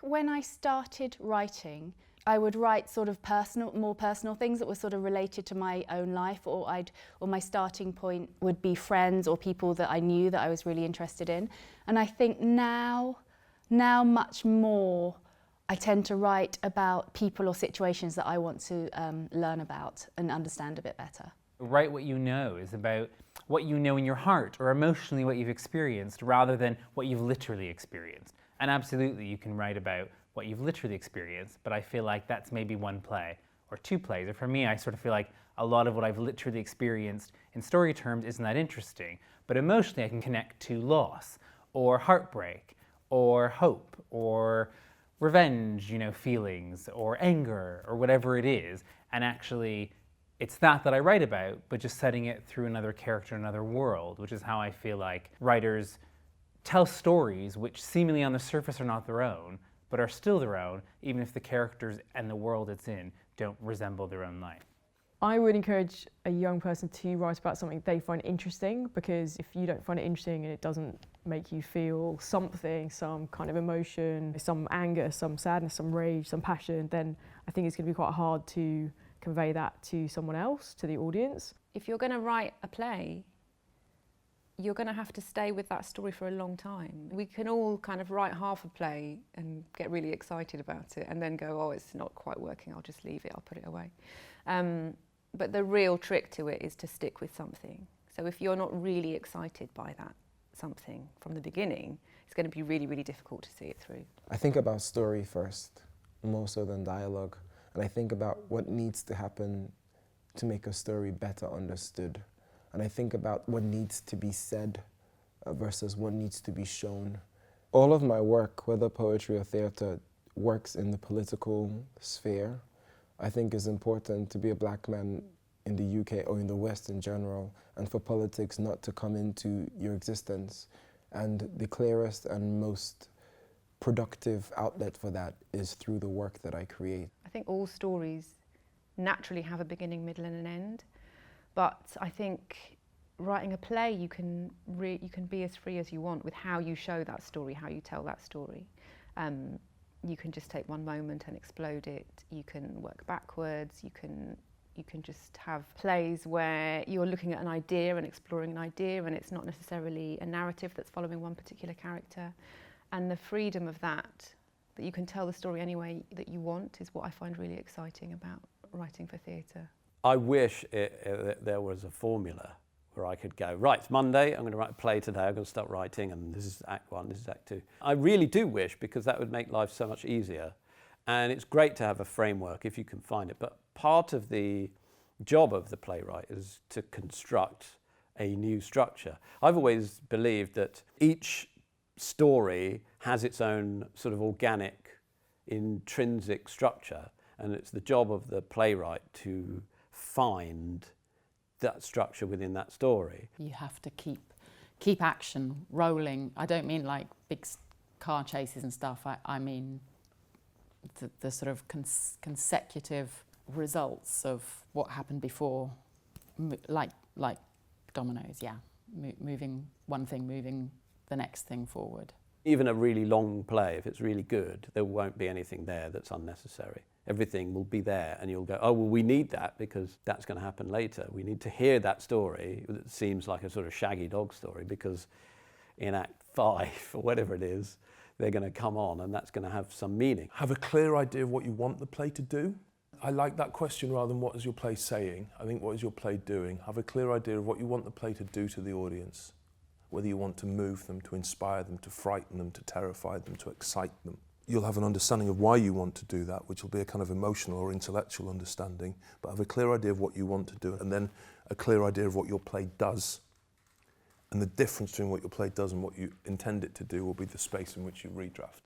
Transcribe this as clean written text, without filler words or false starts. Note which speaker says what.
Speaker 1: when I started writing, I would write sort of more personal things that were sort of related to my own life, or my starting point would be friends or people that I knew that I was really interested in. And I think now much more, I tend to write about people or situations that I want to learn about and understand a bit better.
Speaker 2: Write what you know is about what you know in your heart or emotionally what you've experienced rather than what you've literally experienced. And absolutely you can write about what you've literally experienced, but I feel like that's maybe one play or two plays. Or for me, I sort of feel like a lot of what I've literally experienced in story terms isn't that interesting, but emotionally I can connect to loss or heartbreak or hope or revenge, feelings or anger or whatever it is. And actually it's that I write about, but just setting it through another character, another world, which is how I feel like writers tell stories which seemingly on the surface are not their own, but are still their own, even if the characters and the world it's in don't resemble their own life.
Speaker 3: I would encourage a young person to write about something they find interesting, because if you don't find it interesting and it doesn't make you feel something, some kind of emotion, some anger, some sadness, some rage, some passion, then I think it's going to be quite hard to convey that to someone else, to the audience.
Speaker 4: If you're going to write a play, you're going to have to stay with that story for a long time. We can all kind of write half a play and get really excited about it and then go, oh, it's not quite working, I'll just leave it, I'll put it away. But the real trick to it is to stick with something. So if you're not really excited by that something from the beginning, it's going to be really, really difficult to see it through.
Speaker 5: I think about story first, more so than dialogue. And I think about what needs to happen to make a story better understood. And I think about what needs to be said versus what needs to be shown. All of my work, whether poetry or theatre, works in the political sphere. I think it's important to be a black man in the UK or in the West in general, and for politics not to come into your existence. And the clearest and most productive outlet for that is through the work that I create.
Speaker 4: I think all stories naturally have a beginning, middle and an end. But I think writing a play, you can be as free as you want with how you show that story, how you tell that story. You can just take one moment and explode it. You can work backwards. You can just have plays where you're looking at an idea and exploring an idea, and it's not necessarily a narrative that's following one particular character. And the freedom of that you can tell the story any way that you want, is what I find really exciting about writing for theatre.
Speaker 6: I wish there was a formula where I could go, right, it's Monday, I'm going to write a play today, I'm going to start writing, and this is Act 1, this is Act 2. I really do wish, because that would make life so much easier. And it's great to have a framework if you can find it, but part of the job of the playwright is to construct a new structure. I've always believed that each story has its own sort of organic, intrinsic structure, and it's the job of the playwright to find that structure within that story.
Speaker 7: You have to keep action rolling. I don't mean like big car chases and stuff. I mean the sort of consecutive results of what happened before, like dominoes, yeah. Moving one thing, moving the next thing forward.
Speaker 6: Even a really long play, if it's really good, there won't be anything there that's unnecessary. Everything will be there, and you'll go, oh, well, we need that because that's going to happen later. We need to hear that story that seems like a sort of shaggy dog story, because in Act 5, or whatever it is, they're going to come on, and that's going to have some meaning.
Speaker 8: Have a clear idea of what you want the play to do. I like that question rather than what is your play saying. I think what is your play doing? Have a clear idea of what you want the play to do to the audience. Whether you want to move them, to inspire them, to frighten them, to terrify them, to excite them. You'll have an understanding of why you want to do that, which will be a kind of emotional or intellectual understanding, but have a clear idea of what you want to do, and then a clear idea of what your play does. And the difference between what your play does and what you intend it to do will be the space in which you redraft.